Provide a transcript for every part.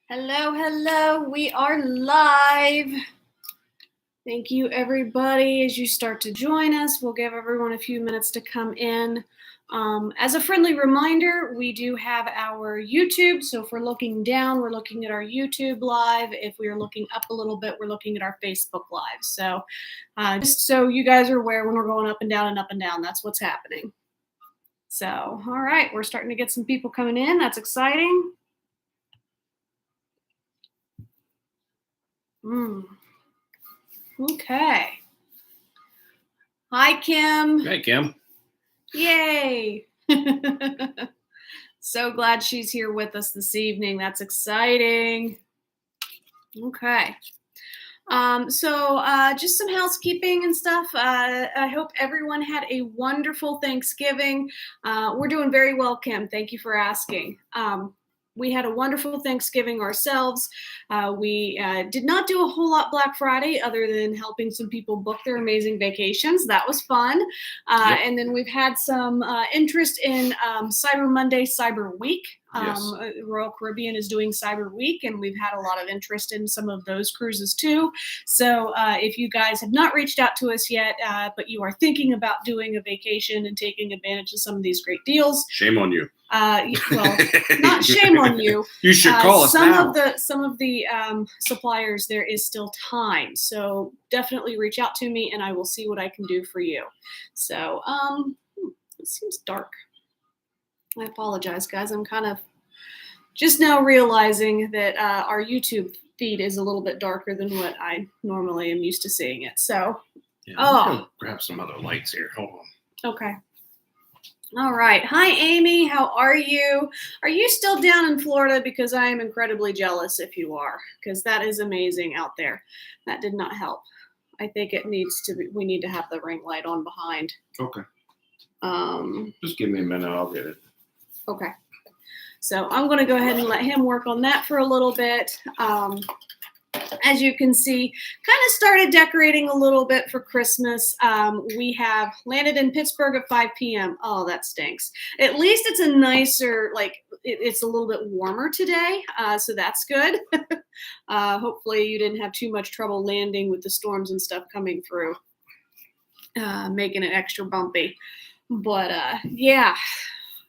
Hello, hello. We are live. Thank you, everybody. As you start to join us, we'll give everyone a few minutes to come in. As a friendly reminder, we do have our YouTube. So if we're looking down, we're looking at our YouTube live. If we are looking up a little bit, we're looking at our Facebook live. So just so you guys are aware, when we're going up and down and up and down, that's what's happening. So, all right, we're starting to get some people coming in. That's exciting. Okay. Hi, Kim. Hey, Kim. Yay. So glad she's here with us this evening. That's exciting. Okay. So just some housekeeping and stuff. I hope everyone had a wonderful Thanksgiving. We're doing very well, Kim. Thank you for asking. We had a wonderful Thanksgiving ourselves. We did not do a whole lot Black Friday other than helping some people book their amazing vacations. That was fun. Yep. And then we've had some interest in Cyber Monday, Cyber Week. Yes. Royal Caribbean is doing Cyber Week, and we've had a lot of interest in some of those cruises too. So if you guys have not reached out to us yet, but you are thinking about doing a vacation and taking advantage of some of these great deals, Shame on you. Well, not shame on you. You should call us now. Some of the suppliers, there is still time, so definitely reach out to me, and I will see what I can do for you. So it seems dark. I apologize, guys. I'm kind of just now realizing that our YouTube feed is a little bit darker than what I normally am used to seeing it. So, Yeah, grab some other lights here. Hold on. Okay. All right. Hi, Amy. How are you? Are you still down in Florida? Because I am incredibly jealous if you are, because that is amazing out there. That did not help. I think it needs to be, we need to have the ring light on behind. Okay. Just give me a minute. I'll get it. Okay. So I'm going to go ahead and let him work on that for a little bit. As you can see, kind of started decorating a little bit for Christmas. We have landed in Pittsburgh at 5 p.m. Oh, that stinks. At least it's a nicer, it's a little bit warmer today, so that's good. Hopefully you didn't have too much trouble landing with the storms and stuff coming through, making it extra bumpy. But yeah,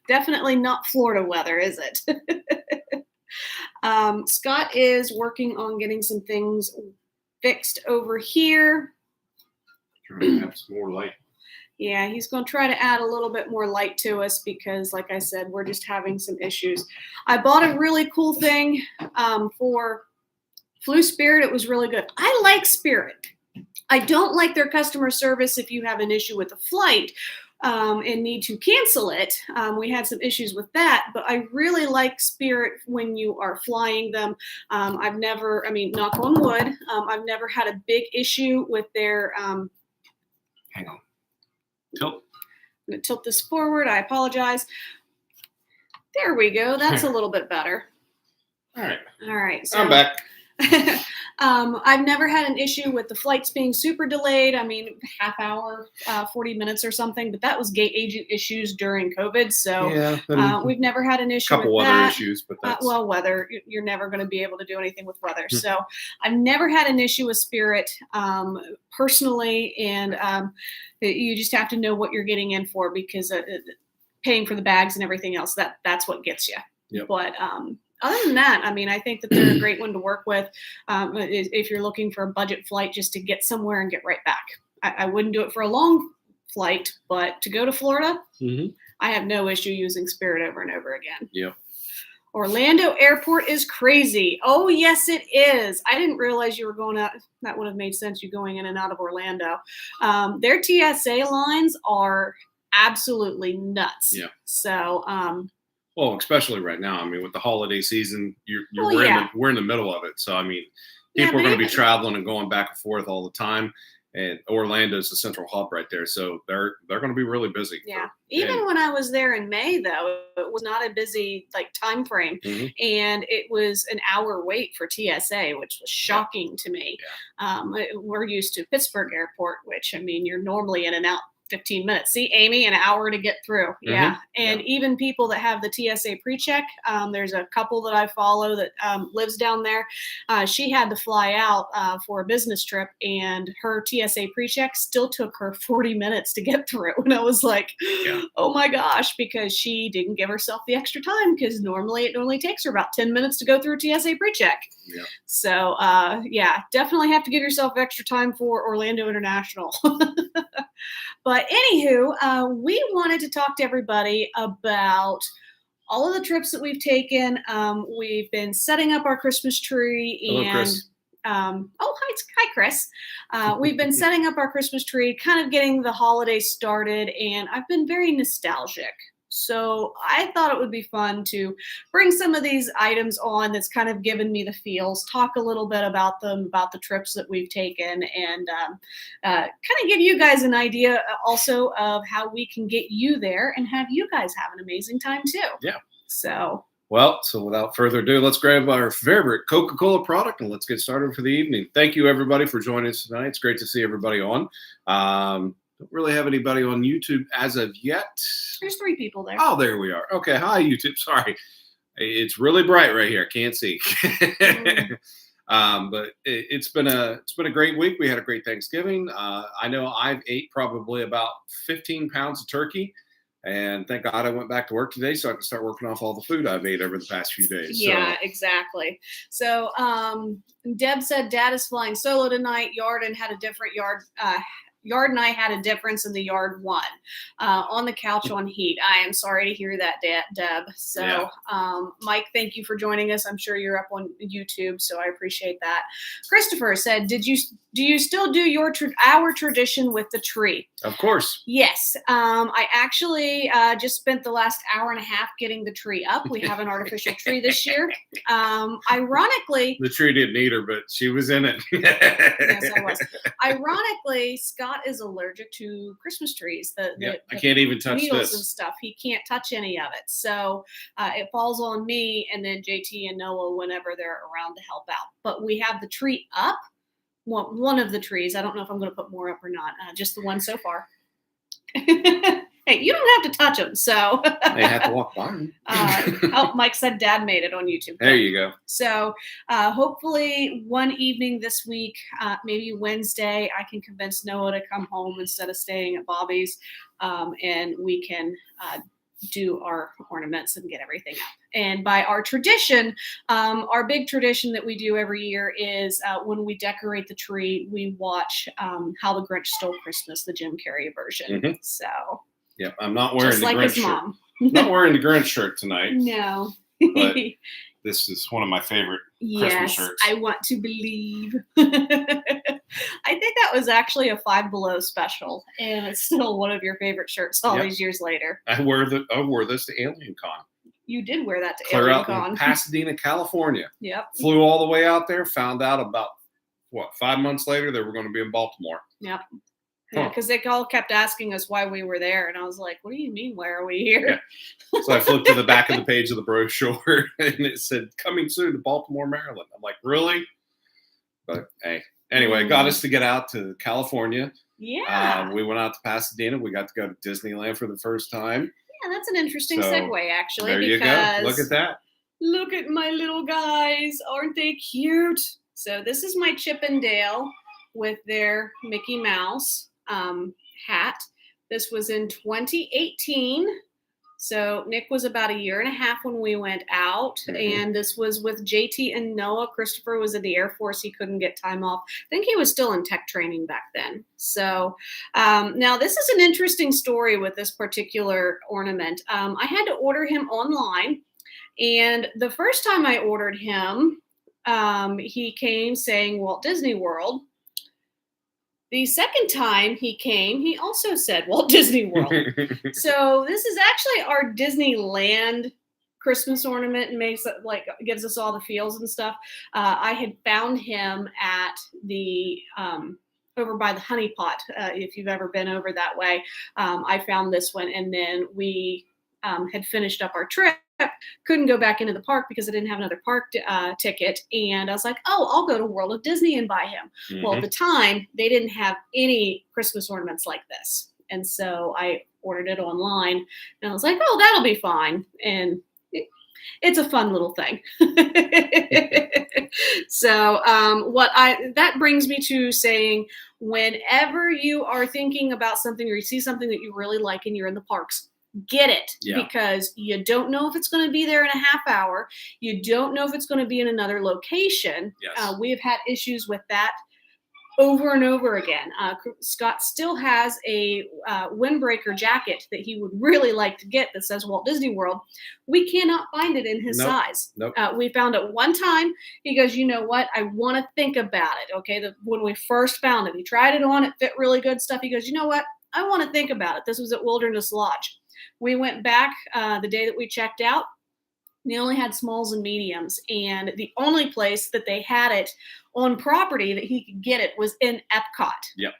definitely not Florida weather, is it? Scott is working on getting some things fixed over here. Trying to have some more light. Yeah, he's going to try to add a little bit more light to us because, like I said, we're just having some issues. I bought a really cool thing for Flu Spirit. It was really good. I like Spirit. I don't like their customer service if you have an issue with a flight and need to cancel it. We had some issues with that, but I really like Spirit when you are flying them. I've never, knock on wood, I've never had a big issue with their, hang on. Tilt. I'm going to tilt this forward. I apologize. There we go. That's a little bit better. All right. All right. So, I'm back. I've never had an issue with the flights being super delayed. Half hour, 40 minutes or something, but that was gate agent issues during COVID. So yeah, we've never had an issue couple with other that. issues, but that's weather, you're never going to be able to do anything with weather. So I've never had an issue with Spirit personally, and you just have to know what you're getting in for because paying for the bags and everything else, that's what gets you. Yep. But other than that, I think that they're a great one to work with if you're looking for a budget flight just to get somewhere and get right back. I wouldn't do it for a long flight, but to go to Florida, I have no issue using Spirit over and over again. Yep. Orlando Airport is crazy. Oh, yes, it is. I didn't realize you were going out. That would have made sense, you going in and out of Orlando. Their TSA lines are absolutely nuts. Yeah. So, well, especially right now. With the holiday season, we're in the middle of it. So, people are going to be traveling and going back and forth all the time. And Orlando is the central hub right there. So they're going to be really busy. Yeah. Even when I was there in May, though, it was not a busy time frame. And it was an hour wait for TSA, which was shocking to me. Yeah. We're used to Pittsburgh Airport, which, you're normally in and out 15 minutes. See, Amy, an hour to get through. Yeah. And even people that have the TSA pre-check, there's a couple that I follow that lives down there. She had to fly out for a business trip, and her TSA pre-check still took her 40 minutes to get through. And I was like, oh my gosh, because she didn't give herself the extra time, because normally it only takes her about 10 minutes to go through a TSA pre-check. Yeah. So definitely have to give yourself extra time for Orlando International. But anywho, we wanted to talk to everybody about all of the trips that we've taken. We've been setting up our Christmas tree. Hello, and Chris. Hi, Chris. We've been setting up our Christmas tree, kind of getting the holidays started, and I've been very nostalgic. So I thought it would be fun to bring some of these items on that's kind of given me the feels, talk a little bit about them, about the trips that we've taken, and kind of give you guys an idea also of how we can get you there and have you guys have an amazing time too. Yeah. So without further ado, let's grab our favorite Coca-Cola product and let's get started for the evening. Thank you, everybody, for joining us tonight. It's great to see everybody on. Don't really have anybody on YouTube as of yet. There's 3 people there. Oh, there we are. Okay. Hi, YouTube. Sorry. It's really bright right here. Can't see. But it's been a great week. We had a great Thanksgiving. I know I've ate probably about 15 pounds of turkey. And thank God I went back to work today so I can start working off all the food I've ate over the past few days. Yeah, exactly. So Deb said Dad is flying solo tonight. Yard and had a different yard. Yard and I had a difference, and the yard won on the couch on heat. I am sorry to hear that, Deb. So, Mike, thank you for joining us. I'm sure you're up on YouTube, so I appreciate that. Christopher said, do you still do our tradition with the tree? Of course. Yes. I actually just spent the last hour and a half getting the tree up. We have an artificial tree this year. Ironically, the tree didn't need her, but she was in it. Yes, I was. Ironically, Scott is allergic to Christmas trees. I can't even touch needles this and stuff. He can't touch any of it. So it falls on me and then JT and Noah whenever they're around to help out. But we have the tree up. One of the trees. I don't know if I'm going to put more up or not. Just the one so far. Hey, you don't have to touch them. So they have to walk by them. Mike said Dad made it on YouTube. There you go. So hopefully one evening this week, maybe Wednesday, I can convince Noah to come home instead of staying at Bobby's, and we can do our ornaments and get everything up. And by our tradition, our big tradition that we do every year is when we decorate the tree, we watch How the Grinch Stole Christmas, the Jim Carrey version. So, yep, I'm not wearing just the like Grinch his shirt. mom. Not wearing the Grinch shirt tonight. No. But this is one of my favorite Christmas shirts. I want to believe. I think that was actually a Five Below special, and it's still one of your favorite shirts all these years later. I wore this to Alien Con. You did wear that to Clear Alien out Con. In Pasadena, California. Yep. Flew all the way out there. Found out about 5 months later they were going to be in Baltimore. Yep. Yeah, because they all kept asking us why we were there, and I was like, "What do you mean? Why are we here?" Yeah. So I flipped to the back of the page of the brochure, and it said, "Coming soon to Baltimore, Maryland." I'm like, "Really?" But hey, anyway, got us to get out to California. Yeah. We went out to Pasadena. We got to go to Disneyland for the first time. Yeah, that's an interesting segue, actually. There you go. Look at that. Look at my little guys. Aren't they cute? So this is my Chip and Dale with their Mickey Mouse hat. This was in 2018. So Nick was about 1.5 years when we went out, and this was with JT and Noah. Christopher was in the Air Force. He couldn't get time off. I think he was still in tech training back then. So now this is an interesting story with this particular ornament. I had to order him online, and the first time I ordered him, he came saying Walt Disney World. The second time he came, he also said Walt Disney World. So this is actually our Disneyland Christmas ornament, and makes it gives us all the feels and stuff. I had found him at the over by the Honey Pot. If you've ever been over that way, I found this one, and then we had finished up our trip. Couldn't go back into the park because I didn't have another park ticket. And I was like, I'll go to World of Disney and buy him. Well, at the time, they didn't have any Christmas ornaments like this. And so I ordered it online, and I was like, oh, that'll be fine. And it's a fun little thing. So that brings me to saying, whenever you are thinking about something or you see something that you really like and you're in the parks, get it, because you don't know if it's going to be there in a half hour. You don't know if it's going to be in another location. Yes. We have had issues with that over and over again. Scott still has a windbreaker jacket that he would really like to get that says Walt Disney World. We cannot find it in his size. Nope. We found it one time. He goes, you know what? I want to think about it. Okay. When we first found it, he tried it on. It fit really good stuff. He goes, you know what? I want to think about it. This was at Wilderness Lodge. We went back the day that we checked out. They only had smalls and mediums, and the only place that they had it on property that he could get it was in Epcot. Yep.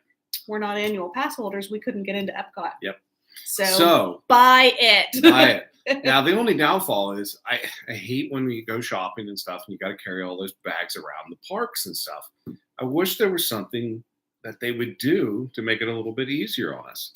We're not annual pass holders. We couldn't get into Epcot. Yep. So buy it. Buy it. Now, the only downfall is I hate when we go shopping and stuff and you got to carry all those bags around the parks and stuff. I wish there was something that they would do to make it a little bit easier on us.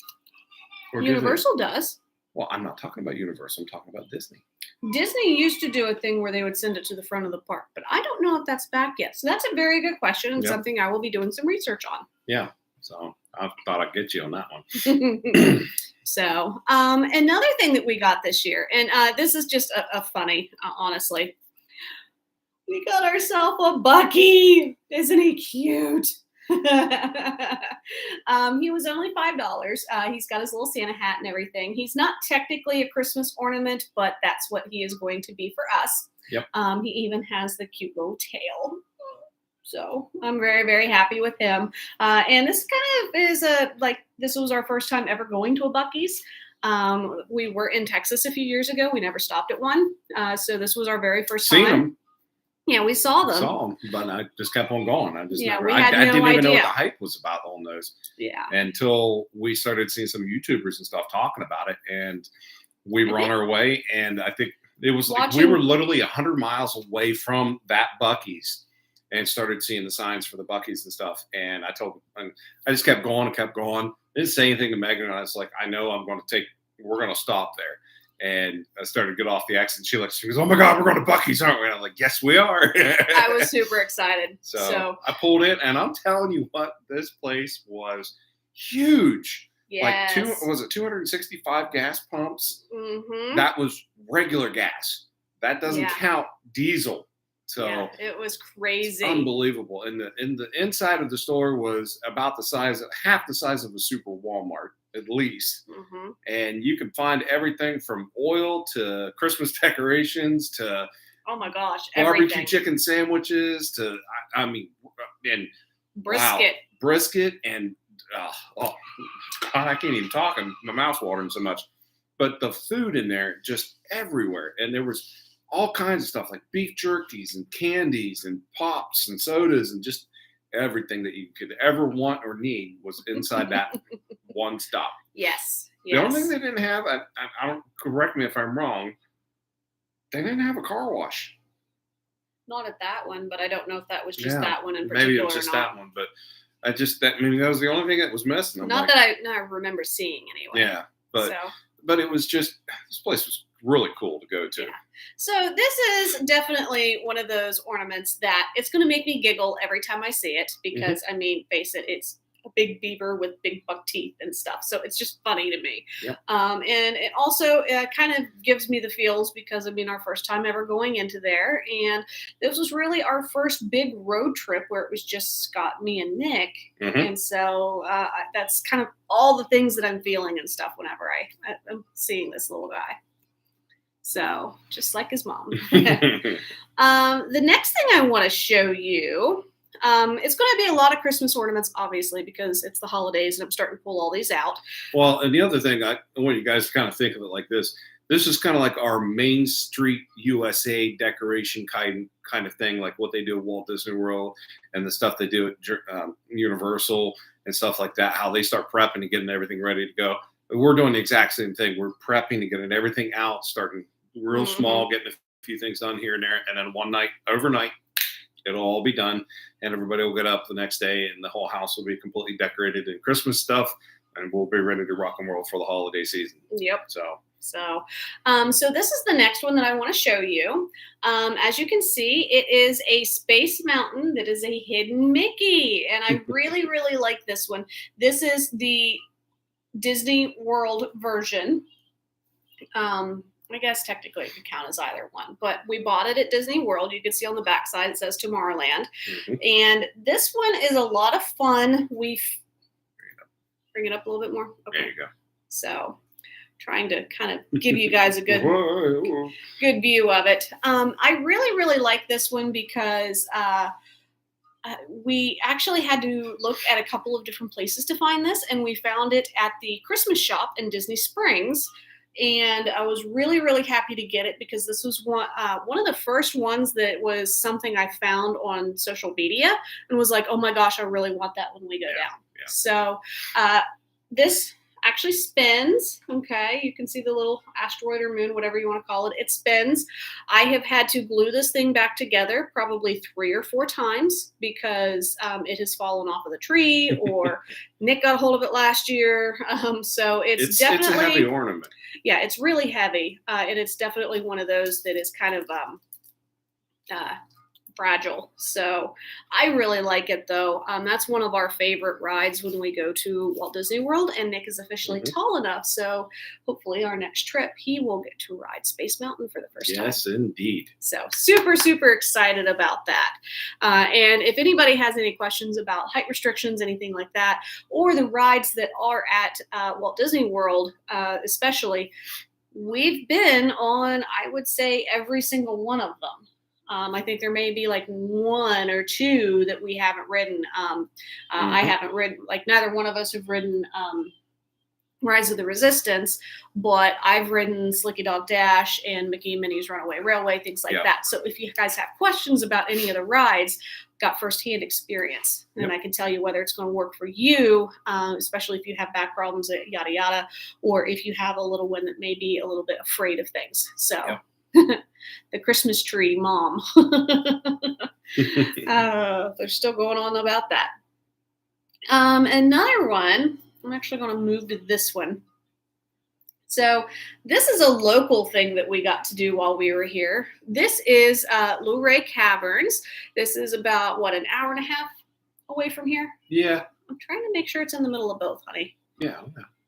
Universal does. Well, I'm not talking about Universal. I'm talking about Disney. Disney used to do a thing where they would send it to the front of the park, but I don't know if that's back yet. So that's a very good question and something I will be doing some research on. Yeah. So I thought I'd get you on that one. So another thing that we got this year, and this is just a funny, honestly. We got ourselves a Bucky. Isn't he cute? He was only $5. He's got his little Santa hat and everything. He's not technically a Christmas ornament, but that's what he is going to be for us. Yep. He even has the cute little tail. So I'm very, very happy with him. And this kind of is this was our first time ever going to a Buc-ee's. We were in Texas a few years ago. We never stopped at one. So this was our very first time. Seen them. Yeah, we saw them. Saw them, but I just kept on going. I we didn't had no even know what idea. the hype was about on those. Yeah. Until we started seeing some YouTubers and stuff talking about it, and we were on our way. And I think it was like we were literally 100 miles away from that Buc-ee's, and started seeing the signs for the Buc-ee's and stuff. And I just kept going and kept going. Didn't say anything to Megan, and I was like, I know we're going to stop there. And I started to get off the exit. She goes, oh my God, we're going to Buc-ee's, aren't we? And I'm like, yes, we are. I was super excited. So I pulled in, and I'm telling you what, this place was huge. Yes. Like 265 gas pumps? Mm-hmm. That was regular gas. That doesn't count diesel. So it was crazy. Unbelievable. And the inside of the store was about half the size of a super Walmart, at least. Mm-hmm. And you can find everything from oil to Christmas decorations to oh my gosh, barbecue everything. Chicken sandwiches to and brisket and I can't even talk. My mouth's watering so much. But the food in there just everywhere, and there was all kinds of stuff like beef jerkies and candies and pops and sodas and just everything that you could ever want or need was inside that one stop. Yes. The only thing they didn't have, I don't, correct me if I'm wrong, they didn't have a car wash. Not at that one, but I don't know if that was just that one in particular. Maybe it was just that one, but that was the only thing that was missing. Not that I remember seeing anyway. Yeah, but it was just, this place was really cool to go to. Yeah. So this is definitely one of those ornaments that it's going to make me giggle every time I see it because, I mean, face it, it's a big beaver with big buck teeth and stuff. So it's just funny to me. Yep. And it also kind of gives me the feels because, I mean, our first time ever going into there. And this was really our first big road trip where it was just Scott, me, and Nick. Mm-hmm. And so that's kind of all the things that I'm feeling and stuff whenever I'm seeing this little guy. So just like his mom. The next thing I want to show you, it's going to be a lot of Christmas ornaments, obviously, because it's the holidays and I'm starting to pull all these out. Well, and the other thing, I want you guys to kind of think of it like this. This is kind of like our Main Street USA decoration kind of thing, like what they do at Walt Disney World and the stuff they do at Universal and stuff like that, how they start prepping and getting everything ready to go. We're doing the exact same thing. We're prepping and getting everything out, starting real small, getting a few things done here and there. And then overnight, it'll all be done. And everybody will get up the next day and the whole house will be completely decorated in Christmas stuff. and we'll be ready to rock and roll for the holiday season. Yep. So So this is the next one that I want to show you. As you can see, it is a Space Mountain that is a hidden Mickey, and I really, really like this one. This is the Disney World version. I guess technically it could count as either one, but we bought it at Disney World. You can see on the back side it says Tomorrowland. And this one is a lot of fun. Bring it up a little bit more. Okay. There you go. So trying to kind of give you guys a good view of it. I really, really like this one because we actually had to look at a couple of different places to find this, and we found it at the Christmas shop in Disney Springs. And I was really, really happy to get it because this was one of the first ones that was something I found on social media and was like, oh my gosh, I really want that when we go down. Yeah. So this actually spins. Okay, you can see the little asteroid or moon, whatever you want to call it. It spins. I have had to glue this thing back together probably 3 or 4 times because it has fallen off of the tree, or Nick got a hold of it last year. So it's definitely a heavy ornament. Yeah, it's really heavy, and it's definitely one of those that is kind of fragile. So I really like it, though. That's one of our favorite rides when we go to Walt Disney World, and Nick is officially tall enough, so hopefully our next trip he will get to ride Space Mountain for the first time. Yes, indeed. So super, super excited about that. And if anybody has any questions about height restrictions, anything like that, or the rides that are at Walt Disney World, especially, we've been on, I would say, every single one of them. I think there may be like 1 or 2 that we haven't ridden. I haven't ridden, like neither one of us have ridden Rise of the Resistance, but I've ridden Slicky Dog Dash and Mickey and Minnie's Runaway Railway, things like that. So if you guys have questions about any of the rides, got firsthand experience, and I can tell you whether it's going to work for you, especially if you have back problems, yada yada, or if you have a little one that may be a little bit afraid of things. So. The Christmas tree mom. They're still going on about that. Another one, I'm actually going to move to this one. So this is a local thing that we got to do while we were here. This is Luray Caverns. This is about, what, an hour and a half away from here? Yeah. I'm trying to make sure it's in the middle of both, honey. Yeah.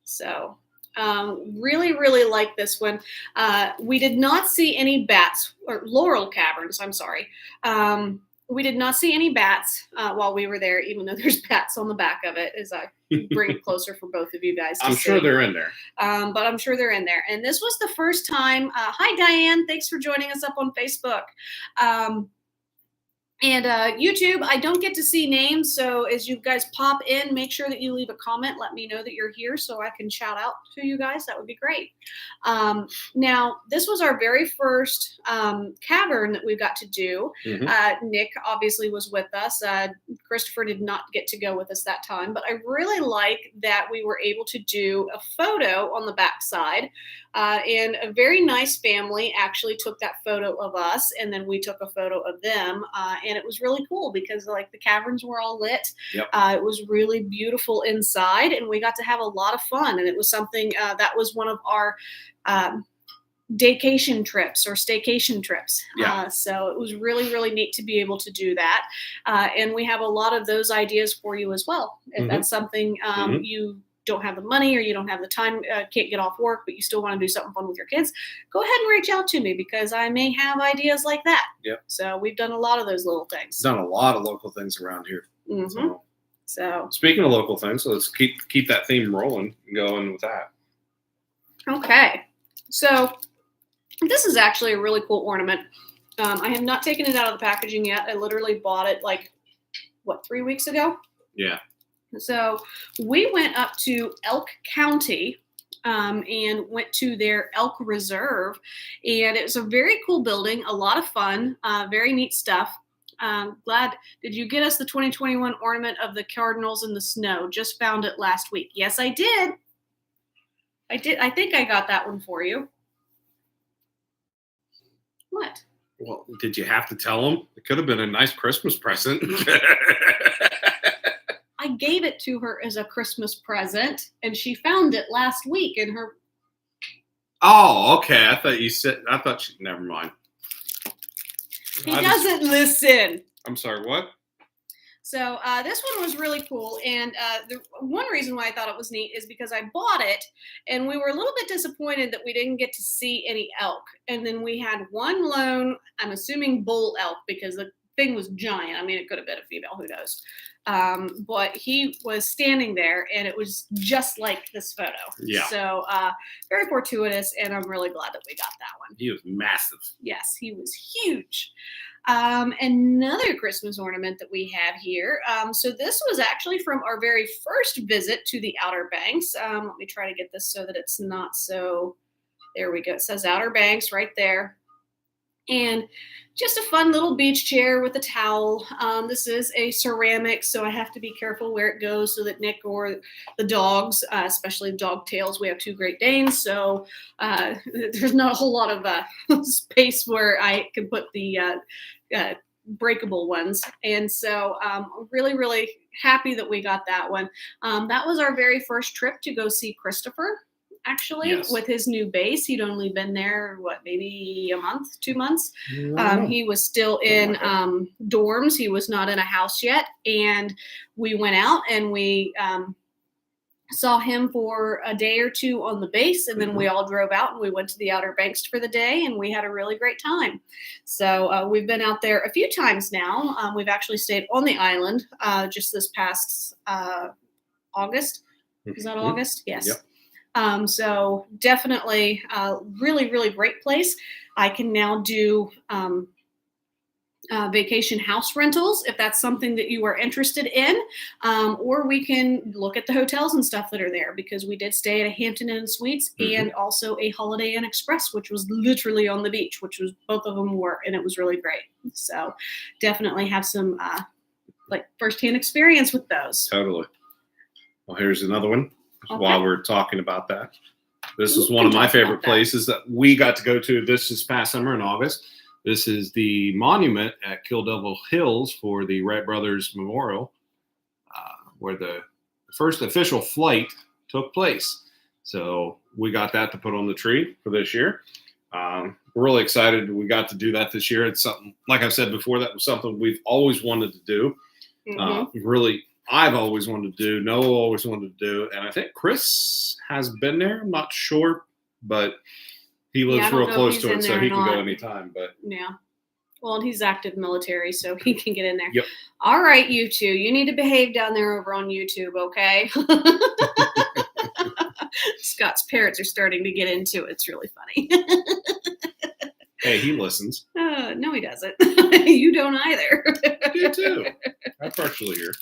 So really, really like this one. We did not see any bats, or Laurel Caverns, I'm sorry. We did not see any bats while we were there, even though there's bats on the back of it, as I bring it closer for both of you guys to see. I'm sure they're in there. But I'm sure they're in there. And this was the first time. Hi, Diane. Thanks for joining us up on Facebook. And YouTube, I don't get to see names, so as you guys pop in, make sure that you leave a comment. Let me know that you're here so I can shout out to you guys. That would be great. Now, this was our very first cavern that we got to do. Nick obviously was with us. Christopher did not get to go with us that time, but I really like that we were able to do a photo on the backside. And a very nice family actually took that photo of us, and then we took a photo of them. And it was really cool because like the caverns were all lit. It was really beautiful inside, and we got to have a lot of fun. And it was something that was one of our daycation trips or staycation trips. So it was really, really neat to be able to do that. And we have a lot of those ideas for you as well. If that's something you don't have the money or you don't have the time, can't get off work, but you still want to do something fun with your kids, go ahead and reach out to me because I may have ideas like that. So we've done a lot of those little things. Done a lot of local things around here. So speaking of local things, so let's keep that theme rolling and going with that. Okay. So this is actually a really cool ornament. I have not taken it out of the packaging yet. I literally bought it like, 3 weeks ago? Yeah. So we went up to Elk County and went to their elk reserve. And it was a very cool building, a lot of fun, very neat stuff. Glad, did you get us the 2021 ornament of the Cardinals in the snow? Just found it last week. Yes, I did. I think I got that one for you. What? Well, did you have to tell them? It could have been a nice Christmas present. I gave it to her as a Christmas present, and she found it last week in her. Oh, okay. Never mind. He doesn't listen. I'm sorry, what? So this one was really cool, and the one reason why I thought it was neat is because I bought it, and we were a little bit disappointed that we didn't get to see any elk. And then we had one lone, I'm assuming bull elk, because the thing was giant. I mean, it could have been a female, who knows? But he was standing there, and it was just like this photo. Yeah. So very fortuitous, and I'm really glad that we got that one. He was massive. Yes, he was huge. Another Christmas ornament that we have here. So this was actually from our very first visit to the Outer Banks. Let me try to get this so that it's not so, there we go. It says Outer Banks right there. And just a fun little beach chair with a towel. This is a ceramic, so I have to be careful where it goes so that Nick or the dogs, especially dog tails, we have 2 Great Danes, so there's not a whole lot of space where I can put the breakable ones. And so I'm really, really happy that we got that one. That was our very first trip to go see Christopher. Actually, yes. With his new base. He'd only been there, maybe a month, 2 months. He was still in dorms. He was not in a house yet. And we went out and we saw him for a day or 2 on the base. And then we all drove out and we went to the Outer Banks for the day. And we had a really great time. So we've been out there a few times now. We've actually stayed on the island just this past August. Is that August? Yes. Yep. So definitely a really, really great place. I can now do vacation house rentals if that's something that you are interested in, or we can look at the hotels and stuff that are there, because we did stay at a Hampton Inn Suites and also a Holiday Inn Express, which was literally on the beach, which was both of them were, and it was really great. So definitely have some firsthand experience with those. Totally. Well, here's another one. Okay. While we're talking about that, this is one of my favorite places that we got to go to this past summer in August. This is the monument at Kill Devil Hills for the Wright Brothers Memorial, where the first official flight took place. So we got that to put on the tree for this year. We're really excited we got to do that this year. It's something, like I said before, that was something we've always wanted to do. I've always wanted to do, Noah always wanted to do, and I think Chris has been there. I'm not sure, but he lives real close to it, so he can go anytime. But yeah, well, and he's active military, so he can get in there. Yep. All right, you two, you need to behave down there over on YouTube, okay? Scott's parents are starting to get into it. It's really funny. Hey, he listens. No, he doesn't. You don't either. You too. I partially hear.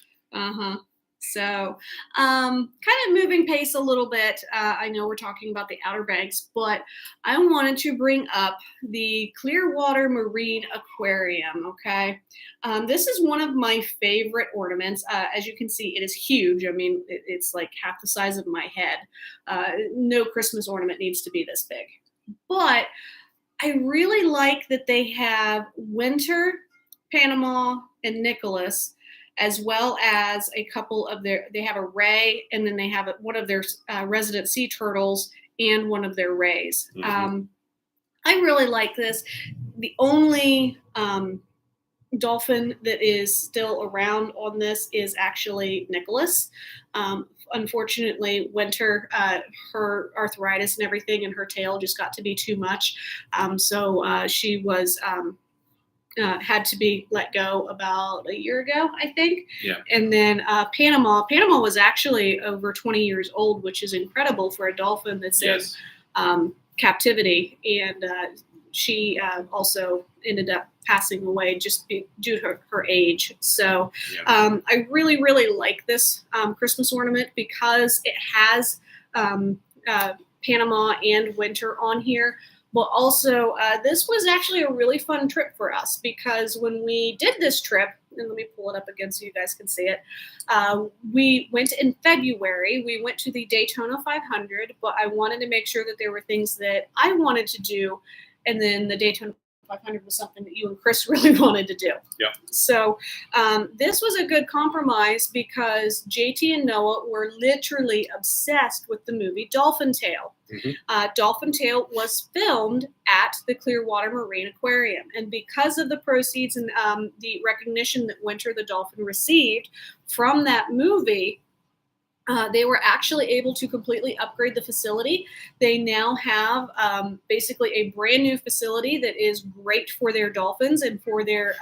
So, kind of moving pace a little bit. I know we're talking about the Outer Banks, but I wanted to bring up the Clearwater Marine Aquarium. Okay. This is one of my favorite ornaments. As you can see, it is huge. I mean, it's like half the size of my head. No Christmas ornament needs to be this big, but I really like that they have Winter, Panama, and Nicholas, as well as a couple of they have a ray, and then they have one of their resident sea turtles and one of their rays. I really like this. The only dolphin that is still around on this is actually Nicholas. Unfortunately, Winter, her arthritis and everything in her tail just got to be too much. So she was had to be let go about a year ago, I think. Yeah. And then Panama was actually over 20 years old, which is incredible for a dolphin that's in captivity. And she also ended up passing away just due to her age. So I really, really like this Christmas ornament because it has Panama and Winter on here. But also, this was actually a really fun trip for us because when we did this trip, and let me pull it up again so you guys can see it, we went in February. We went to the Daytona 500, but I wanted to make sure that there were things that I wanted to do, and then the Daytona 500 was something that you and Chris really wanted to do. Yeah. So this was a good compromise because JT and Noah were literally obsessed with the movie Dolphin Tale. Dolphin Tale was filmed at the Clearwater Marine Aquarium. And because of the proceeds and the recognition that Winter the Dolphin received from that movie, they were actually able to completely upgrade the facility. They now have basically a brand new facility that is great for their dolphins and for their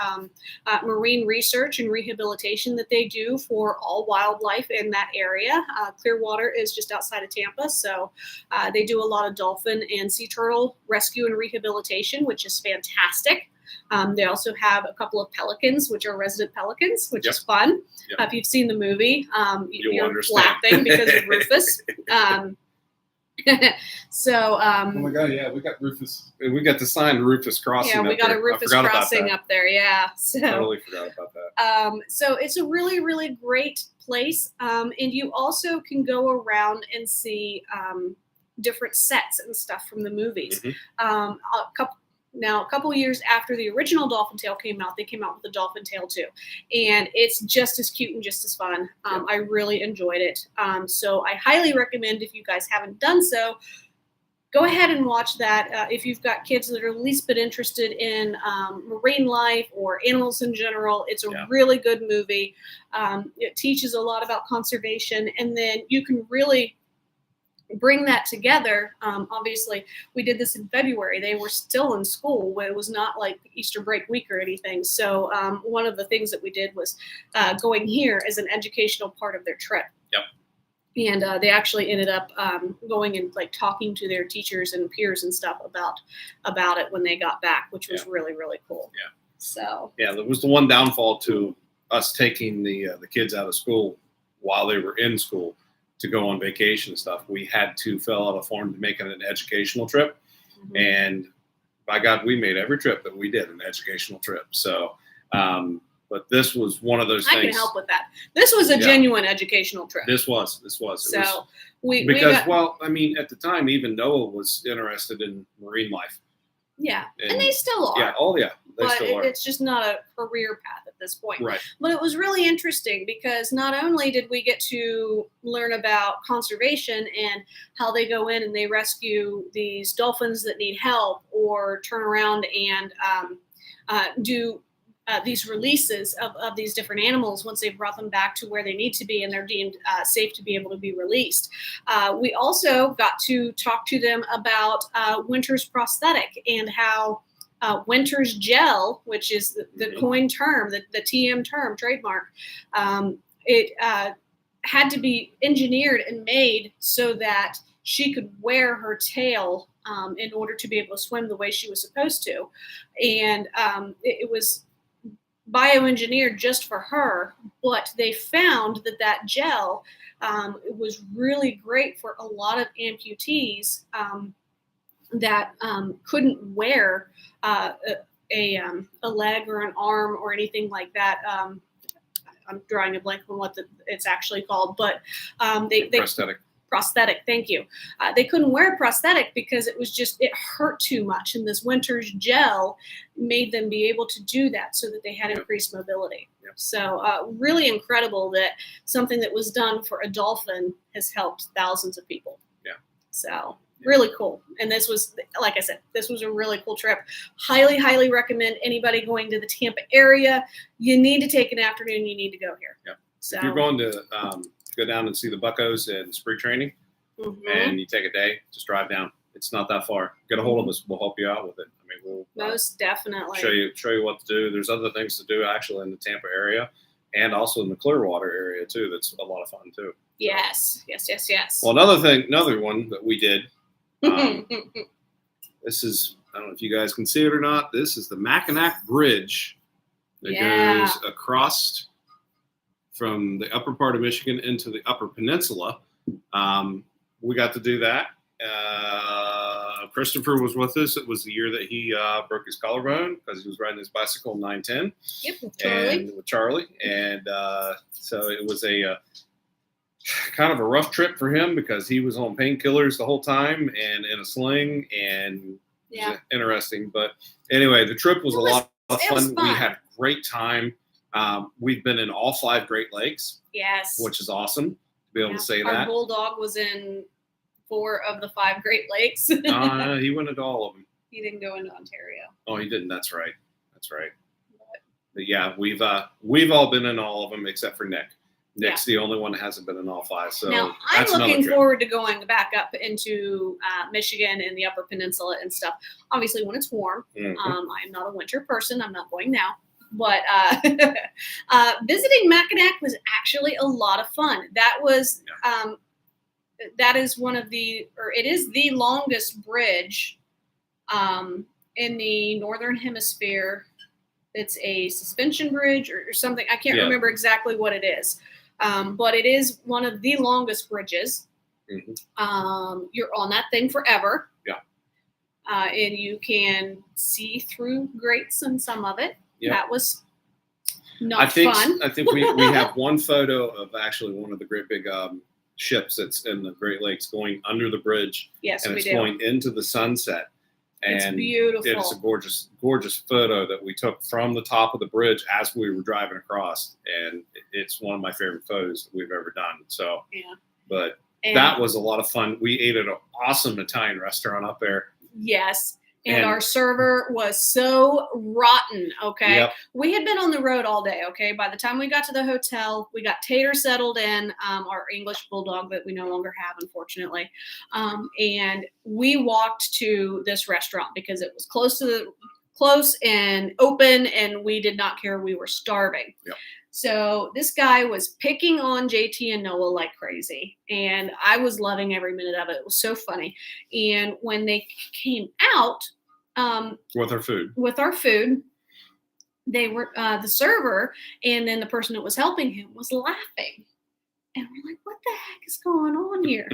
marine research and rehabilitation that they do for all wildlife in that area. Clearwater is just outside of Tampa, so they do a lot of dolphin and sea turtle rescue and rehabilitation, which is fantastic. They also have a couple of pelicans, which are resident pelicans, which is fun. If you've seen the movie, you're laughing because of Rufus. Oh my God, yeah, we got Rufus. We got the sign Rufus Crossing. Yeah, we got a Rufus Crossing up there. Yeah, so totally forgot about that. So it's a really, really great place, and you also can go around and see different sets and stuff from the movies. A couple years after the original Dolphin Tale came out, they came out with the Dolphin Tale 2. And it's just as cute and just as fun. I really enjoyed it. So I highly recommend, if you guys haven't done so, go ahead and watch that. If you've got kids that are at least bit interested in marine life or animals in general, it's a really good movie. It teaches a lot about conservation. And then you can really bring that together. Obviously, we did this in February. They were still in school. It was not like Easter break week or anything. So one of the things that we did was going here as an educational part of their trip. And they actually ended up going and like talking to their teachers and peers and stuff about it when they got back, which was really, really cool. So there was the one downfall to us taking the kids out of school while they were in school to go on vacation and stuff. We had to fill out a form to make it an educational trip. And by God, we made every trip that we did an educational trip. So, but this was one of those things. I can help with that. This was a genuine educational trip. This was. So well, I mean, at the time, even Noah was interested in marine life. Yeah, and they still are. Yeah, they still are. It's just not a career path at this point. Right. But it was really interesting because not only did we get to learn about conservation and how they go in and they rescue these dolphins that need help or turn around and do these releases of these different animals once they've brought them back to where they need to be and they're deemed safe to be able to be released. We also got to talk to them about Winter's prosthetic and how Winter's gel, which is the coined term, the TM term, trademark, it had to be engineered and made so that she could wear her tail in order to be able to swim the way she was supposed to. And it was bioengineered just for her, but they found that gel was really great for a lot of amputees that couldn't wear a leg or an arm or anything like that. I'm drawing a blank on what it's actually called, but they prosthetic. Thank you. They couldn't wear a prosthetic because it hurt too much. And this Winter's gel made them be able to do that so that they had increased mobility. So really incredible that something that was done for a dolphin has helped thousands of people. So really cool. And this was, like I said, this was a really cool trip. Highly, highly recommend anybody going to the Tampa area. You need to take an afternoon. You need to go here. So if you're going to go down and see the buckos and spring training, and you take a day, just drive down. It's not that far. Get a hold of us. We'll help you out with it. I mean, we'll most definitely show you what to do. There's other things to do actually in the Tampa area and also in the Clearwater area too. That's a lot of fun too. Yes. Well, another one that we did. This is, I don't know if you guys can see it or not. This is the Mackinac Bridge that goes across from the upper part of Michigan into the Upper Peninsula. We got to do that. Christopher was with us. It was the year that he broke his collarbone because he was riding his bicycle 910. Yep, with Charlie. And so it was a kind of a rough trip for him because he was on painkillers the whole time and in a sling. And Yeah. Interesting. But anyway, the trip was a lot of fun. Fun. We had a great time. We've been in all 5 Great Lakes. Yes. Which is awesome to be able to say Our that. bulldog was in 4 of the 5 Great Lakes. He went into all of them. He didn't go into Ontario. Oh, he didn't. That's right. But yeah, we've all been in all of them except for Nick. Nick's the only one that hasn't been in all 5. So now I'm looking forward to going back up into Michigan and the Upper Peninsula and stuff. Obviously, when it's warm. Mm-hmm. I'm not a winter person. I'm not going now. But visiting Mackinac was actually a lot of fun. That was that is it is the longest bridge in the Northern Hemisphere. It's a suspension bridge or something. I can't remember exactly what it is. But it is one of the longest bridges. Mm-hmm. You're on that thing forever. Yeah. And you can see through grates in some of it. Yep. That was not fun. I think we have one photo of actually one of the great big ships that's in the Great Lakes going under the bridge. Yes, and it's going into the sunset. And it's beautiful. It's a gorgeous, gorgeous photo that we took from the top of the bridge as we were driving across. And it's one of my favorite photos that we've ever done. So, but that was a lot of fun. We ate at an awesome Italian restaurant up there. Yes. And our server was so rotten, okay? Yep. We had been on the road all day, okay? By the time we got to the hotel, we got Tater settled in, our English bulldog that we no longer have, unfortunately. And we walked to this restaurant because it was close and open, and we did not care. We were starving. Yep. So this guy was picking on JT and Noah like crazy, and I was loving every minute of it. It was so funny. And when they came out with our food, they were the server and then the person that was helping him was laughing, and we're like, "What the heck is going on here?"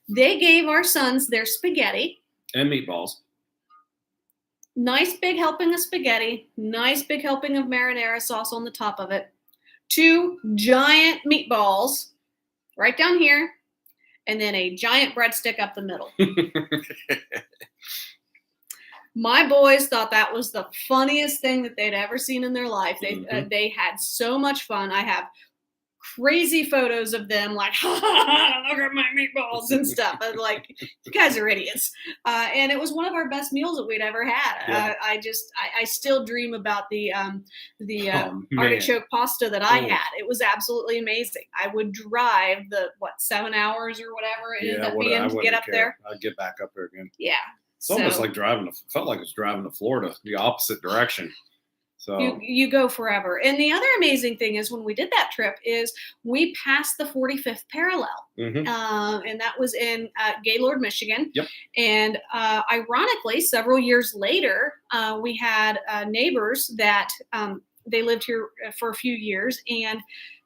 They gave our sons their spaghetti and meatballs. Nice big helping of spaghetti, nice big helping of marinara sauce on the top of it, 2 giant meatballs right down here, and then a giant breadstick up the middle. My boys thought that was the funniest thing that they'd ever seen in their life. They had so much fun. I have crazy photos of them like, look at my meatballs and stuff. I'm like, you guys are idiots. And it was one of our best meals that we'd ever had. Yeah. I still dream about the artichoke pasta that I had. It was absolutely amazing. I would drive 7 hours or whatever it ended up being to get up there. I'd get back up there again. Yeah. It's almost like felt like it was driving to Florida, the opposite direction. So you go forever. And the other amazing thing is when we did that trip is we passed the 45th parallel. Mm-hmm. And that was in Gaylord, Michigan. Yep. And ironically, several years later, we had neighbors that they lived here for a few years, and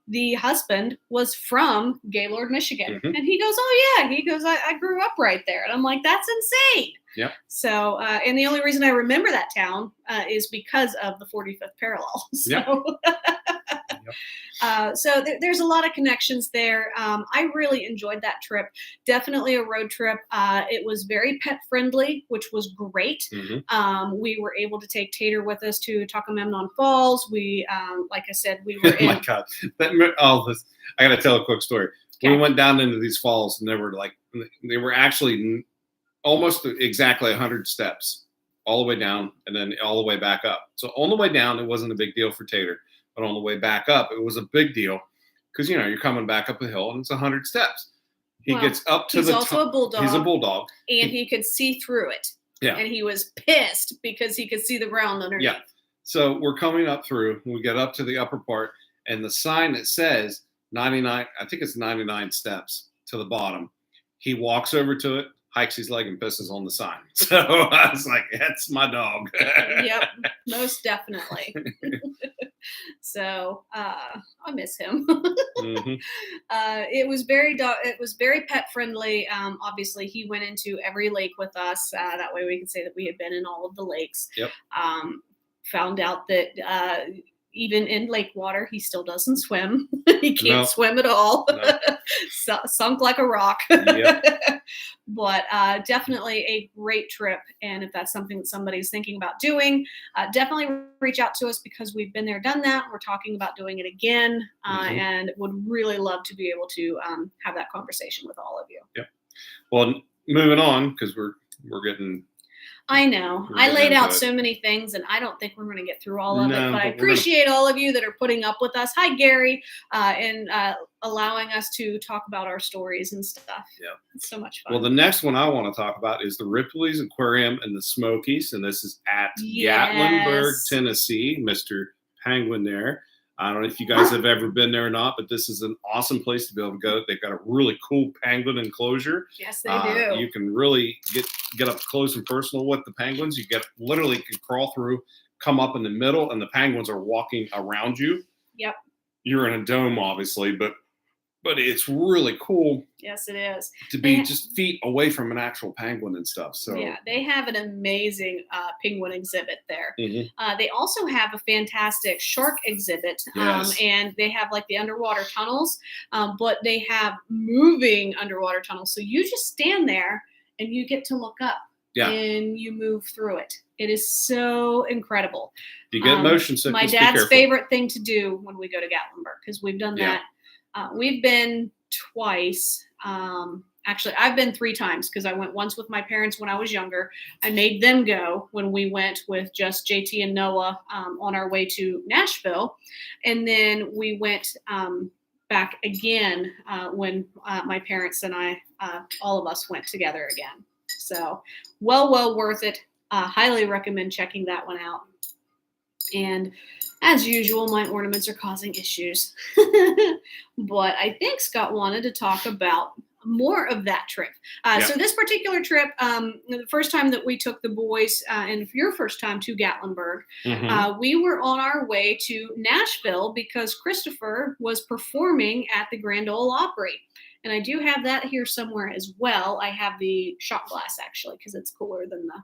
the husband was from Gaylord, Michigan. Mm-hmm. And he goes, "Oh yeah." He goes, I grew up right there. And I'm like, that's insane. Yeah. So, and the only reason I remember that town is because of the 45th parallel. So, so there's a lot of connections there. I really enjoyed that trip. Definitely a road trip. It was very pet friendly, which was great. Mm-hmm. We were able to take Tater with us to Takamemnon Falls. We, like I said, we were in. Oh my God. I got to tell a quick story. Okay. We went down into these falls, and they were actually almost exactly 100 steps all the way down and then all the way back up. So on the way down, it wasn't a big deal for Tater, but on the way back up, it was a big deal because, you're coming back up a hill and it's 100 steps. He gets up to the top. He's also a bulldog. He's a bulldog. And he could see through it. Yeah. And he was pissed because he could see the ground underneath. Yeah. So we're coming up through, we get up to the upper part, and the sign that says 99, I think it's 99 steps to the bottom. He walks over to it, hikes his leg, and pisses on the sign. So I was like, that's my dog. Yep, most definitely. So I miss him. Mm-hmm. It was very pet friendly. Obviously, he went into every lake with us. That way we could say that we had been in all of the lakes. Yep. Found out that even in lake water, he still doesn't swim. He can't No. swim at all. No. Sunk like a rock. Yep. But definitely a great trip. And if that's something that somebody's thinking about doing, definitely reach out to us because we've been there, done that. We're talking about doing it again, and would really love to be able to have that conversation with all of you. Yep. Well, moving on because we're getting. I know. We're I getting laid into out it. so many things, and I don't think we're going to get through all of No, it. But I but we're gonna- appreciate all of you that are putting up with us. Hi, Gary, and allowing us to talk about our stories and stuff. Yeah. It's so much fun. Well, the next one I want to talk about is the Ripley's Aquarium in the Smokies, and this is at Gatlinburg, Yes. Tennessee. Mr. Penguin there. I don't know if you guys have ever been there or not, but this is an awesome place to be able to go. They've got a really cool penguin enclosure. Yes, they do. You can really get up close and personal with the penguins. You literally can crawl through, come up in the middle, and the penguins are walking around you. Yep. You're in a dome, obviously, but it's really cool. Yes, it is. To be just feet away from an actual penguin and stuff. So yeah, they have an amazing penguin exhibit there. Mhm. They also have a fantastic shark exhibit, Yes. and they have like the underwater tunnels, but they have moving underwater tunnels. So you just stand there and you get to look up, and you move through it. It is so incredible. You get motion sickness. My be dad's careful. favorite thing to do when we go to Gatlinburg, because we've done that. We've been twice. Actually, I've been 3 times because I went once with my parents when I was younger. I made them go when we went with just JT and Noah on our way to Nashville. And then we went back again when my parents and I, all of us went together again. So well worth it. Highly recommend checking that one out. And as usual, my ornaments are causing issues. But I think Scott wanted to talk about more of that trip. So this particular trip, the first time that we took the boys, and your first time to Gatlinburg, we were on our way to Nashville because Christopher was performing at the Grand Ole Opry. And I do have that here somewhere as well. I have the shot glass, actually, because it's cooler than the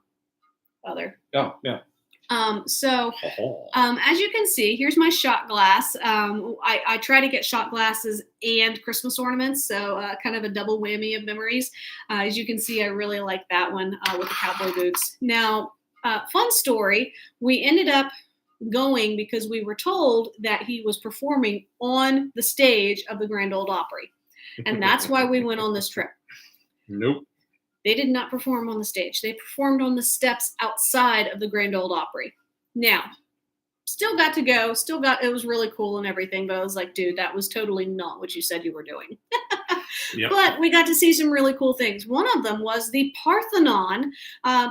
other. Oh, yeah. As you can see, here's my shot glass. I try to get shot glasses and Christmas ornaments, so kind of a double whammy of memories. As you can see, I really like that one with the cowboy boots. Now, fun story, we ended up going because we were told that he was performing on the stage of the Grand Ole Opry, and that's why we went on this trip. Nope. They did not perform on the stage. They performed on the steps outside of the Grand Ole Opry. Now, still got to go. It was really cool and everything, but I was like, dude, that was totally not what you said you were doing. Yep. But we got to see some really cool things. One of them was the Parthenon.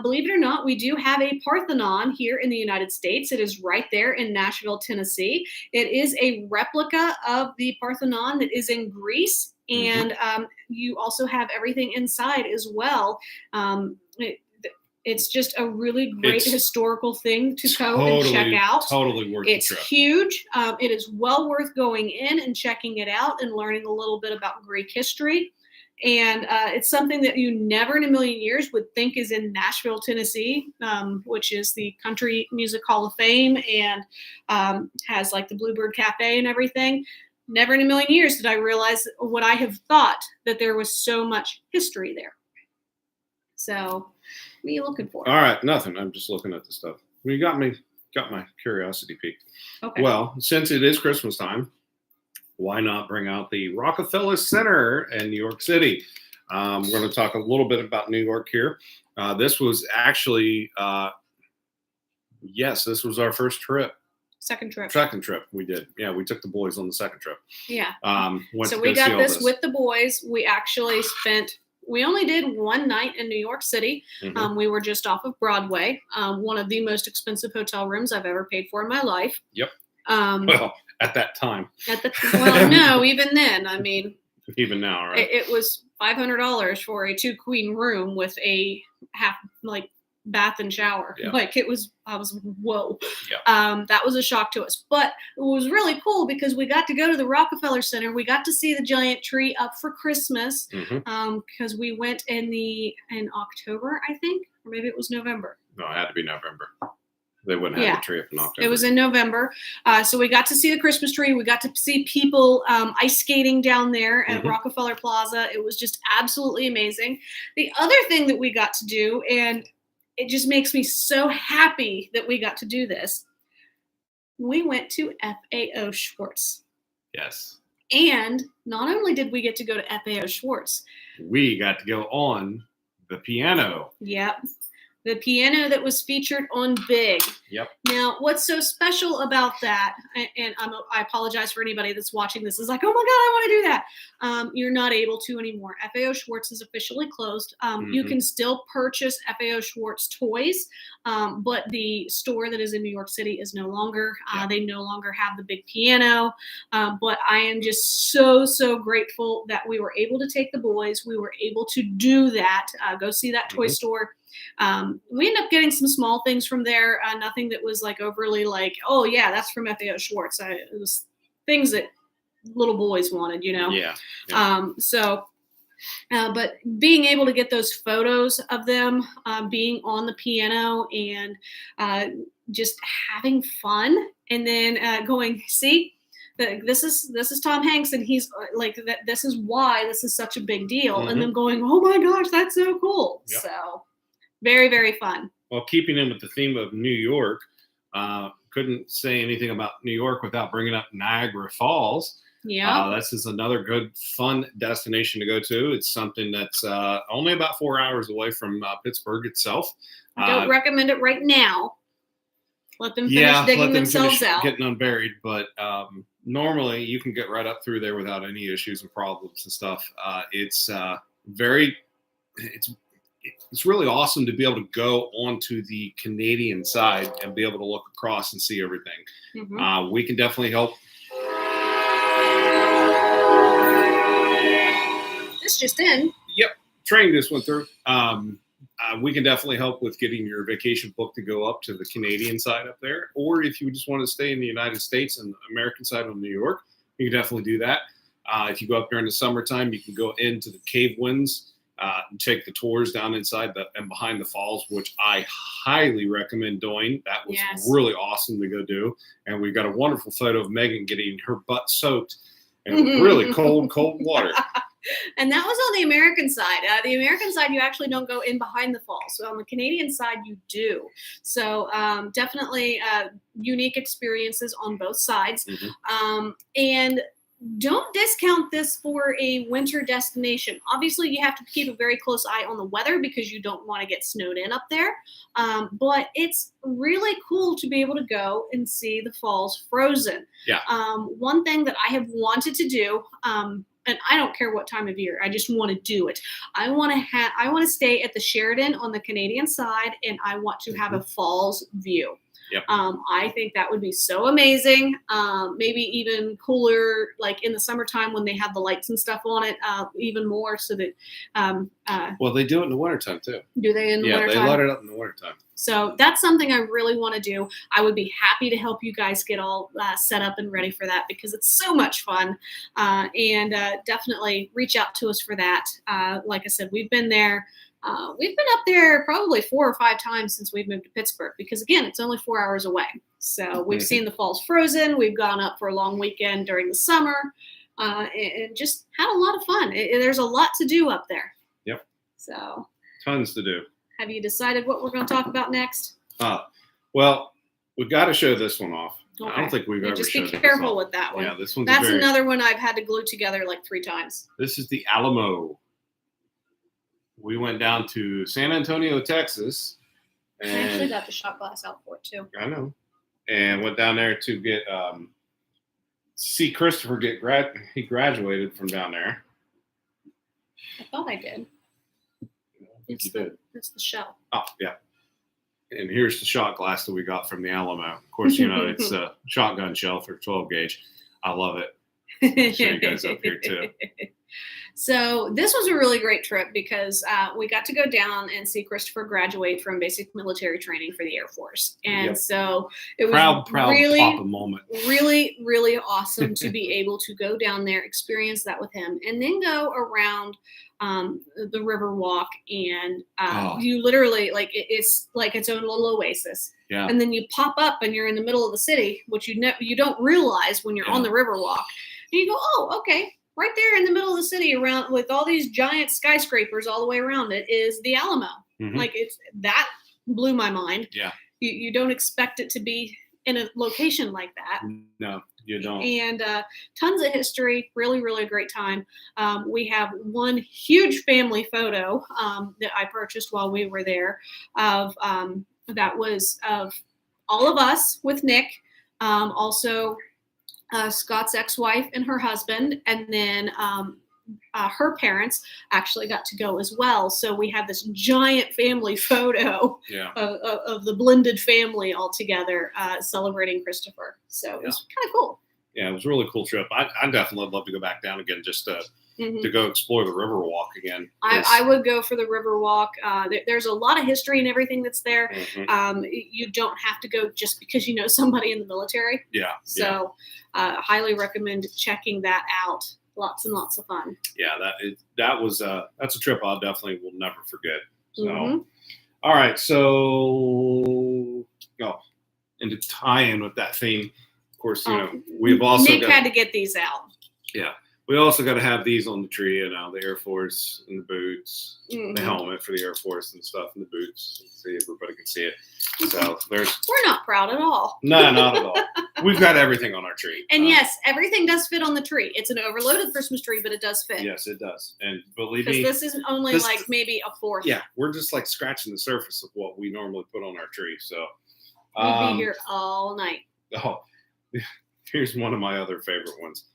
Believe it or not, we do have a Parthenon here in the United States. It is right there in Nashville, Tennessee. It is a replica of the Parthenon that is in Greece. And you also have everything inside as well. It's just a really great historical thing to go and check out. Totally worth It's the trip. huge. It is well worth going in and checking it out and learning a little bit about Greek history. And it's something that you never in a million years would think is in Nashville, Tennessee, which is the Country Music Hall of Fame and has like the Bluebird Cafe and everything. Never in a million years did I realize what I have thought, that there was so much history there. So, what are you looking for? All right, nothing. I'm just looking at the stuff. You got my curiosity piqued. Okay. Well, since it is Christmas time, why not bring out the Rockefeller Center in New York City? We're going to talk a little bit about New York here. This was actually, this was our first trip. Second trip we did. Yeah, we took the boys on the second trip. Yeah. So we got this with the boys. We actually we only did one night in New York City. We were just off of Broadway. One of the most expensive hotel rooms I've ever paid for in my life. Yep. Well, at that time. No, even then. I mean. Even now, right? It was $500 for a 2-queen room with a half, bath and shower. Yeah. I was whoa. Yeah. That was a shock to us, but it was really cool because we got to go to the Rockefeller Center. We got to see the giant tree up for Christmas because we went in October, I think, or maybe it was November. No, it had to be November. They wouldn't have the tree up in October. It was in November. So we got to see the Christmas tree. We got to see people ice skating down there at Rockefeller Plaza. It was just absolutely amazing. The other thing that we got to do, and it just makes me so happy that we got to do this, we went to FAO Schwartz. Yes. And not only did we get to go to FAO Schwartz, we got to go on the piano. Yep. The piano that was featured on Big. Yep. Now, what's so special about that, and I apologize for anybody that's watching this, is like, oh my God, I want to do that. You're not able to anymore. FAO Schwartz is officially closed. You can still purchase FAO Schwartz toys, but the store that is in New York City is no longer. They no longer have the big piano. But I am just so grateful that we were able to take the boys. We were able to do that, go see that toy store. We ended up getting some small things from there, nothing that was like overly like, oh yeah, that's from FAO Schwartz. It was things that little boys wanted, you know? Yeah. But being able to get those photos of them being on the piano and just having fun, and then going, see, this is Tom Hanks, and he's like that. This is why this is such a big deal, and them going, oh my gosh, that's so cool. Yep. So. Very, very fun. Well, keeping in with the theme of New York, couldn't say anything about New York without bringing up Niagara Falls. Yeah. This is another good, fun destination to go to. It's something that's only about 4 hours away from Pittsburgh itself. I don't recommend it right now. Let them finish digging themselves out. Getting unburied. But normally you can get right up through there without any issues and problems and stuff. It's really awesome to be able to go onto the Canadian side and be able to look across and see everything. We can definitely help. This just in. Yep, train just went through. We can definitely help with getting your vacation booked to go up to the Canadian side up there. Or if you just want to stay in the United States and the American side of New York, you can definitely do that. If you go up during the summertime, you can go into the cave winds. And take the tours down inside and behind the falls, which I highly recommend doing. That was really awesome to go do. And we got a wonderful photo of Megan getting her butt soaked in really cold water. And that was on the American side. The American side, you actually don't go in behind the falls. So on the Canadian side, you do. So definitely unique experiences on both sides. And don't discount this for a winter destination. Obviously, you have to keep a very close eye on the weather because you don't want to get snowed in up there. But it's really cool to be able to go and see the falls frozen. Yeah. One thing that I have wanted to do, and I don't care what time of year, I just want to do it. I want to stay at the Sheraton on the Canadian side, and I want to have a falls view. Yep. I think that would be so amazing. Maybe even cooler, like in the summertime when they have the lights and stuff on it, even more so that. Well, they do it in the wintertime too. Do they in the wintertime? Yeah, they light it up in the wintertime. So that's something I really want to do. I would be happy to help you guys get all set up and ready for that because it's so much fun. And definitely reach out to us for that. Like I said, we've been there. We've been up there probably 4 or 5 times since we've moved to Pittsburgh because, again, it's only 4 hours away. So we've seen the falls frozen. We've gone up for a long weekend during the summer and just had a lot of fun. There's a lot to do up there. Yep. So tons to do. Have you decided what we're going to talk about next? Well, we've got to show this one off. Okay. I don't think we've ever just showed be careful with that one. Yeah, this one's That's another one I've had to glue together like 3 times. This is the Alamo. We went down to San Antonio, Texas. And I actually got the shot glass out for it too. I know. And went down there to get see Christopher he graduated from down there. I thought I did. It's the shell. Oh, yeah. And here's the shot glass that we got from the Alamo. Of course, it's a shotgun shell for 12 gauge. I love it. Show you guys up here too. So this was a really great trip because we got to go down and see Christopher graduate from basic military training for the Air Force. And so it was proud really, papa moment. really, really awesome to be able to go down there, experience that with him, and then go around the river walk. And you literally, like, it's like its own little oasis. Yeah. And then you pop up and you're in the middle of the city, which you don't realize when you're on the river walk. And you go, oh, okay. Right there in the middle of the city, around with all these giant skyscrapers all the way around it, is the Alamo. Mm-hmm. Like, that blew my mind. Yeah. You don't expect it to be in a location like that. No, you don't. And tons of history. Really, really great time. We have one huge family photo that I purchased while we were there that was of all of us with Nick. Also, Scott's ex-wife and her husband, and then her parents actually got to go as well. So we have this giant family photo of the blended family all together celebrating Christopher. So it was kind of cool. Yeah, it was a really cool trip. I definitely would love to go back down again just to go explore the Riverwalk again. I would go for the Riverwalk. There's a lot of history and everything that's there. Mm-hmm. You don't have to go just because you know somebody in the military. Yeah. So highly recommend checking that out. Lots and lots of fun. Yeah, that's a trip I definitely will never forget. So, Mm-hmm. All right. So, and to tie in with that theme, of course, we've also Nick had to get these out. Yeah. We also got to have these on the tree, the Air Force and the boots, Mm-hmm. the helmet for the Air Force and stuff, and the boots. See, everybody can see it. So We're not proud at all. No, not at all. We've got everything on our tree. And yes, everything does fit on the tree. It's an overloaded Christmas tree, but it does fit. Yes, it does. And believe Because me, this is only like maybe a fourth. Yeah, we're just like scratching the surface of what we normally put on our tree. So we'd be here all night. Oh, here's one of my other favorite ones.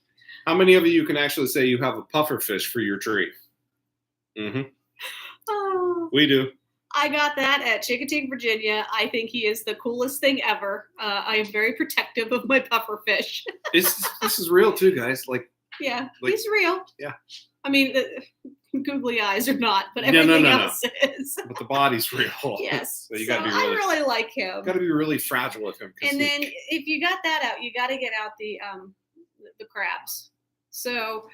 How many of you can actually say you have a puffer fish for your tree? Mm-hmm. Oh, We do. I got that at Chickatee, Virginia. I think he is the coolest thing ever. I am very protective of my puffer fish. This is real too, guys. He's real. Yeah. I mean, googly eyes are not, but everything else is. But the body's real. Yes. So you gotta be I really like him. Got to be really fragile with him. And then if you got that out, you got to get out the crabs. So.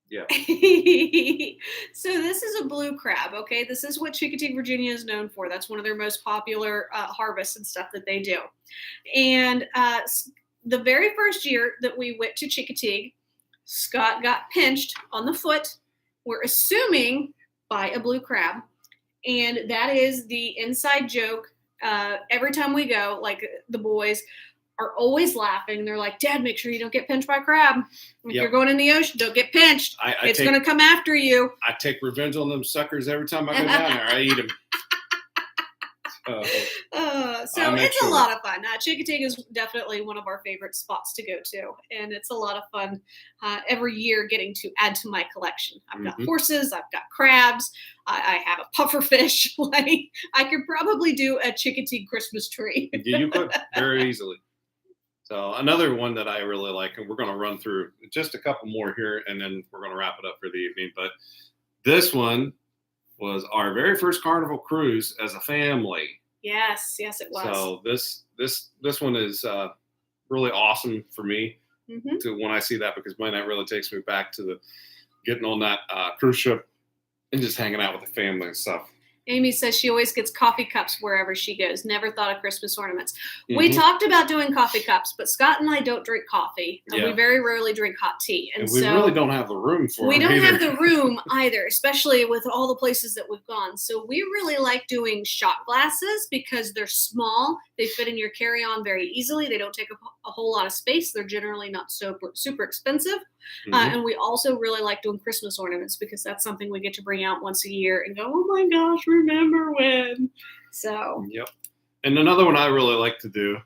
Yeah. So this is a blue crab. Okay, this is what Chickatee, Virginia is known for. That's one of their most popular harvests and stuff that they do. And the very first year that we went to Chickatee, Scott got pinched on the foot. We're assuming by a blue crab, and that is the inside joke. Every time we go, like, the boys are always laughing. They're like, Dad, make sure you don't get pinched by a crab. If you're going in the ocean, don't get pinched. It's going to come after you. I take revenge on them suckers every time I go down there. I eat them. So it's a lot of fun. Chickatee is definitely one of our favorite spots to go to. And it's a lot of fun every year getting to add to my collection. I've got horses. I've got crabs. I have a puffer fish. Like, I could probably do a Chickatee Christmas tree. Yeah, you could very easily. So another one that I really like, and we're going to run through just a couple more here, and then we're going to wrap it up for the evening. But this one was our very first Carnival cruise as a family. Yes, it was. So this one is really awesome for me to when I see that, because man, that really takes me back to getting on that cruise ship and just hanging out with the family and stuff. Amy says she always gets coffee cups wherever she goes. Never thought of Christmas ornaments. We talked about doing coffee cups, but Scott and I don't drink coffee. We very rarely drink hot tea. And we really don't have the room for it. We don't have the room either, especially with all the places that we've gone. So we really like doing shot glasses because they're small. They fit in your carry-on very easily. They don't take a whole lot of space. They're generally not super expensive. And we also really like doing Christmas ornaments because that's something we get to bring out once a year and go, oh my gosh, remember when? So. Yep. And another one I really like to do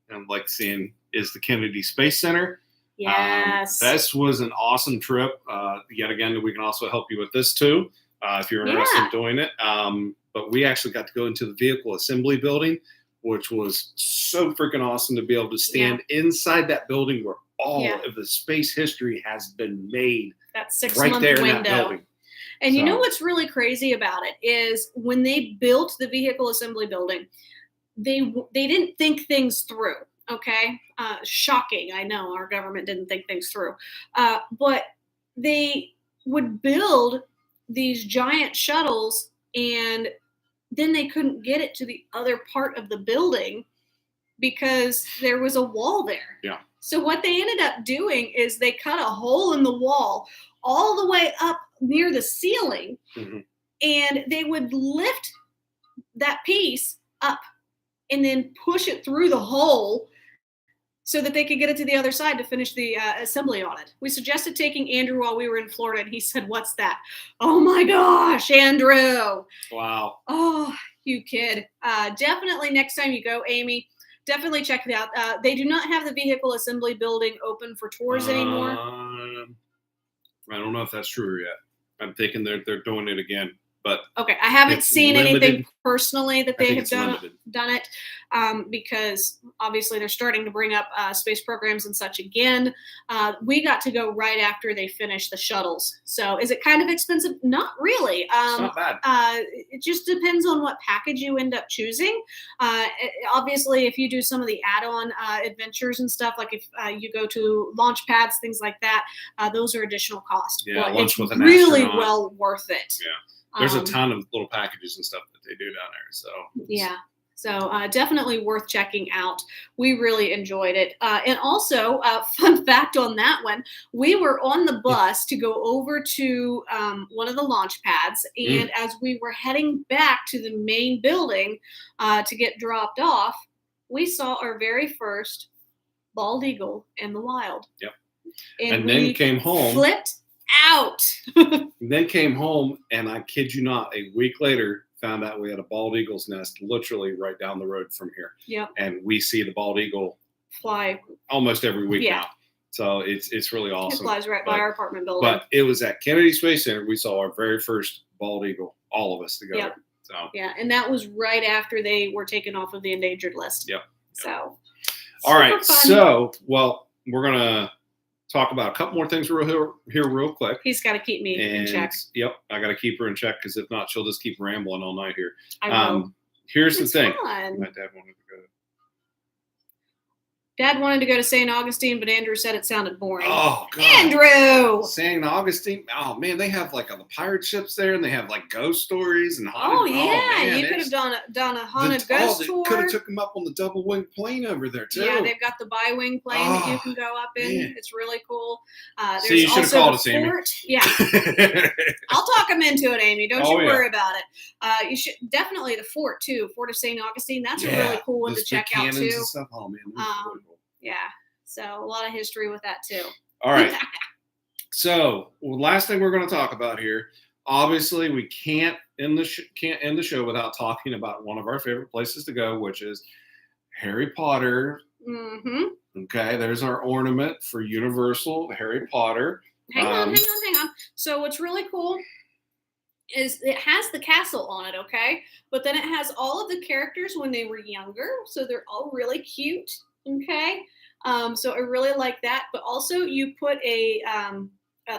and like seeing is the Kennedy Space Center. Yes. This was an awesome trip. Yet again, we can also help you with this too if you're interested in doing it. But we actually got to go into the vehicle assembly building, which was so freaking awesome to be able to stand inside that building where all of the space history has been made that 6 right month there window. in that building. And you know what's really crazy about it is when they built the vehicle assembly building, they didn't think things through. Okay, shocking. I know our government didn't think things through, but they would build these giant shuttles, and then they couldn't get it to the other part of the building because there was a wall there. Yeah. So what they ended up doing is they cut a hole in the wall all the way up near the ceiling, and they would lift that piece up and then push it through the hole so that they could get it to the other side to finish the assembly on it. We suggested taking Andrew while we were in Florida, and he said, "What's that?" Oh my gosh, Andrew. Wow. Oh, you kid. Definitely next time you go, Amy, definitely check it out. They do not have the vehicle assembly building open for tours anymore. I don't know if that's true yet. I'm thinking they're doing it again. But okay, I haven't seen anything personally that they have done it because obviously they're starting to bring up space programs and such again. We got to go right after they finished the shuttles. So is it kind of expensive? Not really. It's not bad. It just depends on what package you end up choosing. Obviously, if you do some of the add-on adventures and stuff, like if you go to launch pads, things like that, those are additional cost. Yeah, but lunch it's with an really astronaut. well worth it. Yeah. There's a ton of little packages and stuff that they do down there. So yeah, so definitely worth checking out. We really enjoyed it. And also, fun fact on that one, we were on the bus to go over to one of the launch pads. And as we were heading back to the main building to get dropped off, we saw our very first bald eagle in the wild. Yep. And then came home. Flipped out. Then came home, and I kid you not, a week later, found out we had a bald eagle's nest literally right down the road from here. Yep. And we see the bald eagle fly almost every week now. So it's really awesome. It flies right by our apartment building. But it was at Kennedy Space Center we saw our very first bald eagle, all of us together. Yep. So yeah, and that was right after they were taken off of the endangered list. Yep. So all right. fun. So we're gonna talk about a couple more things here real quick. He's got to keep me in check. Yep, I got to keep her in check because if not, she'll just keep rambling all night here. I will. Here's the thing. Fun. My dad wanted to go. Dad wanted to go to St. Augustine, but Andrew said it sounded boring. Oh, God. Andrew! St. Augustine. Oh, man, they have like the pirate ships there, and they have like ghost stories and haunted. Oh, yeah. Man, you could have done a haunted ghost tour. Could have took them up on the double wing plane over there, too. Yeah, they've got the bi-wing plane that you can go up in. Man. It's really cool. So you should have called us, Amy. Yeah. I'll talk them into it, Amy. Don't you worry about it. You should definitely the fort, too. Fort of St. Augustine. That's a really cool one to check out, too. And stuff. Oh, man, really cool. Yeah. So a lot of history with that too. All right. So last thing we're going to talk about here. Obviously, we can't end the show without talking about one of our favorite places to go, which is Harry Potter. Mm-hmm. Okay, there's our ornament for Universal Harry Potter. Hang on. So what's really cool is it has the castle on it, okay? But then it has all of the characters when they were younger, so they're all really cute, okay? So I really like that. But also you put a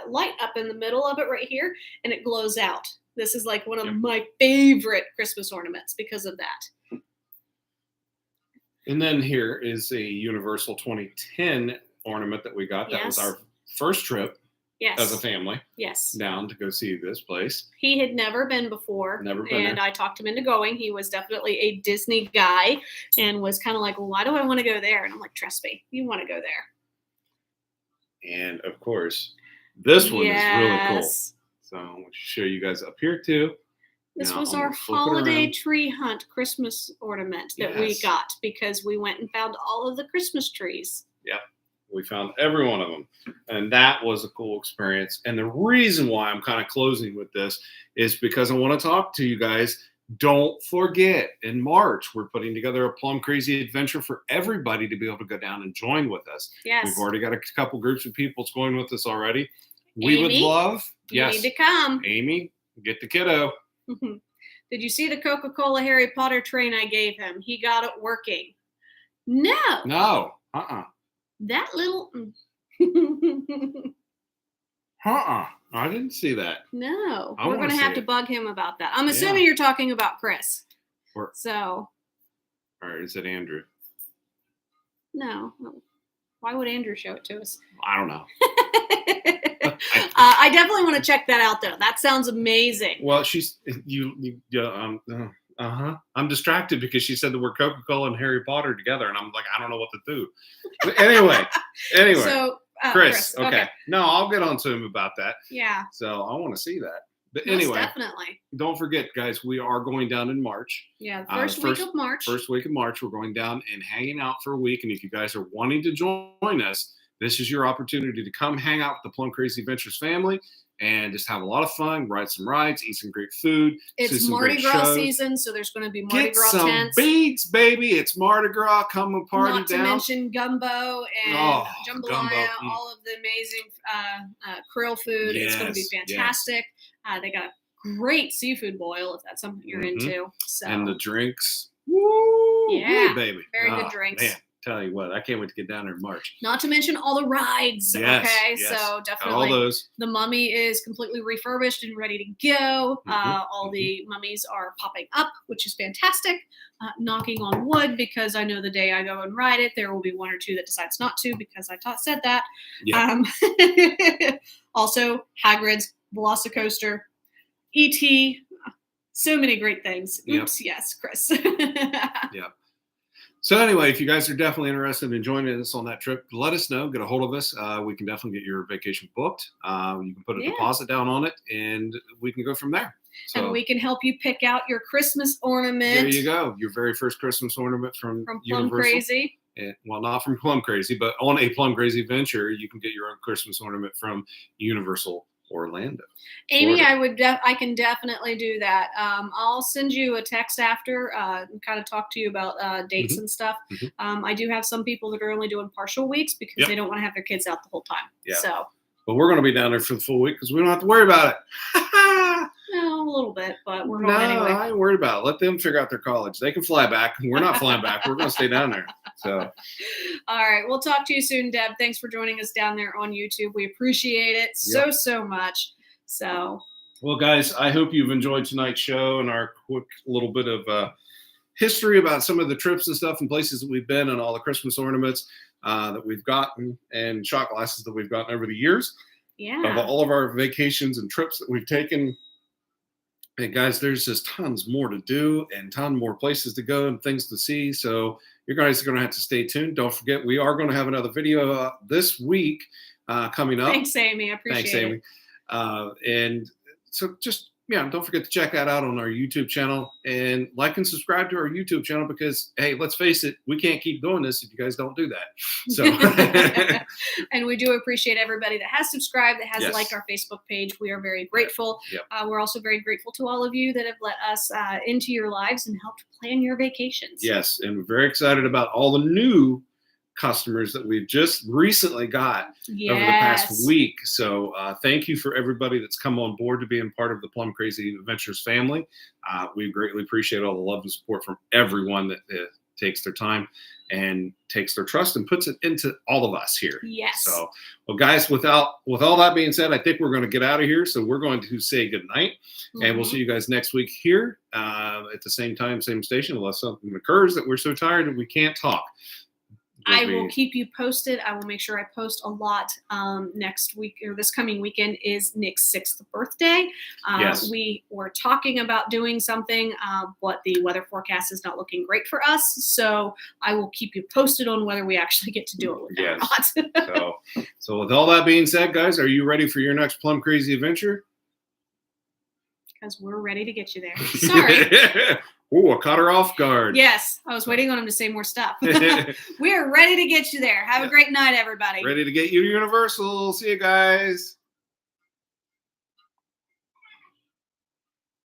light up in the middle of it right here, and it glows out. This is like one of my favorite Christmas ornaments because of that. And then here is a Universal 2010 ornament that we got. That was our first trip as a family. Yes. Down to go see this place. He had never been before. Never been and there. I talked him into going. He was definitely a Disney guy and was kind of like, well, why do I want to go there? And I'm like, trust me, you want to go there. And of course, this one is really cool. So I'm going to show you guys up here too. This was our holiday tree hunt Christmas ornament that we got because we went and found all of the Christmas trees. Yep. We found every one of them. And that was a cool experience. And the reason why I'm kind of closing with this is because I want to talk to you guys. Don't forget, in March, we're putting together a Plum Crazy adventure for everybody to be able to go down and join with us. Yes. We've already got a couple groups of people going with us already. We would love. You need to come. Amy, get the kiddo. Did you see the Coca-Cola Harry Potter train I gave him? He got it working. No. No. That little I didn't see that. No, I we're wanna going to have see to it. bug him about that. I'm assuming you're talking about Chris. So. All right, is it Andrew? No. Why would Andrew show it to us? I don't know. I definitely want to check that out, though. That sounds amazing. Well, I'm distracted because she said the word Coca-Cola and Harry Potter together, and I'm like, I don't know what to do. But anyway. So, Chris. Okay. No, I'll get on to him about that. Yeah. So I want to see that. But Most anyway, definitely. Don't forget, guys, we are going down in March. Yeah, first week of March. First week of March, we're going down and hanging out for a week. And if you guys are wanting to join us, this is your opportunity to come hang out with the Plum Crazy Adventures family and just have a lot of fun, ride some rides, eat some great food. It's Mardi Gras season, so there's going to be Mardi Gras tents. Beads, baby. It's Mardi Gras. Come and party Not to mention gumbo and jambalaya, all of the amazing krill food. It's going to be fantastic. They got a great seafood boil if that's something you're into. So. And the drinks. Woo! Yeah, baby. Very good drinks. Man. Tell you what, I can't wait to get down there in March. Not to mention all the rides. Yes, okay, yes. So definitely all those. The mummy is completely refurbished and ready to go. All the mummies are popping up, which is fantastic. Knocking on wood, because I know the day I go and ride it, there will be one or two that decides not to because I said that. Yep. Also, Hagrid's Velocicoaster, E.T., so many great things. Oops, yep. Yes, Chris. Yeah. So anyway, if you guys are definitely interested in joining us on that trip, let us know. Get a hold of us. We can definitely get your vacation booked. You can put a deposit down on it, and we can go from there. So, and we can help you pick out your Christmas ornament. There you go. Your very first Christmas ornament from Plum Universal. Crazy. Well, not from Plum Crazy, but on a Plum Crazy adventure, you can get your own Christmas ornament from Universal Orlando. Amy, I can definitely do that. I'll send you a text after and kind of talk to you about dates and stuff. I do have some people that are only doing partial weeks because they don't want to have their kids out the whole time. Yeah. So, but we're going to be down there for the full week because we don't have to worry about it. No, a little bit, but we're going anyway. I ain't worried about it. Let them figure out their college. They can fly back. We're not flying back. We're going to stay down there. So, all right. We'll talk to you soon, Deb. Thanks for joining us down there on YouTube. We appreciate it so much. So, well, guys, I hope you've enjoyed tonight's show and our quick little bit of history about some of the trips and stuff and places that we've been and all the Christmas ornaments that we've gotten and shot glasses that we've gotten over the years. Yeah. Of all of our vacations and trips that we've taken. And guys, there's just tons more to do and ton more places to go and things to see. So you guys are going to have to stay tuned. Don't forget, we are going to have another video this week coming up. Thanks, Amy. I appreciate it. Thanks, Amy. And so just, don't forget to check that out on our YouTube channel and like and subscribe to our YouTube channel because, hey, let's face it, we can't keep doing this if you guys don't do that. So, and we do appreciate everybody that has subscribed, that has liked our Facebook page. We are very grateful. Yep. We're also very grateful to all of you that have let us into your lives and helped plan your vacations. Yes, and we're very excited about all the new customers that we've just recently got over the past week. So thank you for everybody that's come on board to being part of the Plum Crazy Adventures family. We greatly appreciate all the love and support from everyone that takes their time and takes their trust and puts it into all of us here. Yes. So, well, guys, with all that being said, I think we're going to get out of here. So we're going to say good night, and we'll see you guys next week here at the same time, same station, unless something occurs that we're so tired that we can't talk. I will keep you posted. I will make sure I post a lot next week, or this coming weekend is Nick's 6th birthday. We were talking about doing something, but the weather forecast is not looking great for us. So I will keep you posted on whether we actually get to do it with or not. So with all that being said, guys, are you ready for your next Plum Crazy adventure? Because we're ready to get you there. Sorry. Oh, I caught her off guard. Yes, I was waiting on him to say more stuff. We are ready to get you there. Have a great night, everybody. Ready to get you to Universal. See you guys.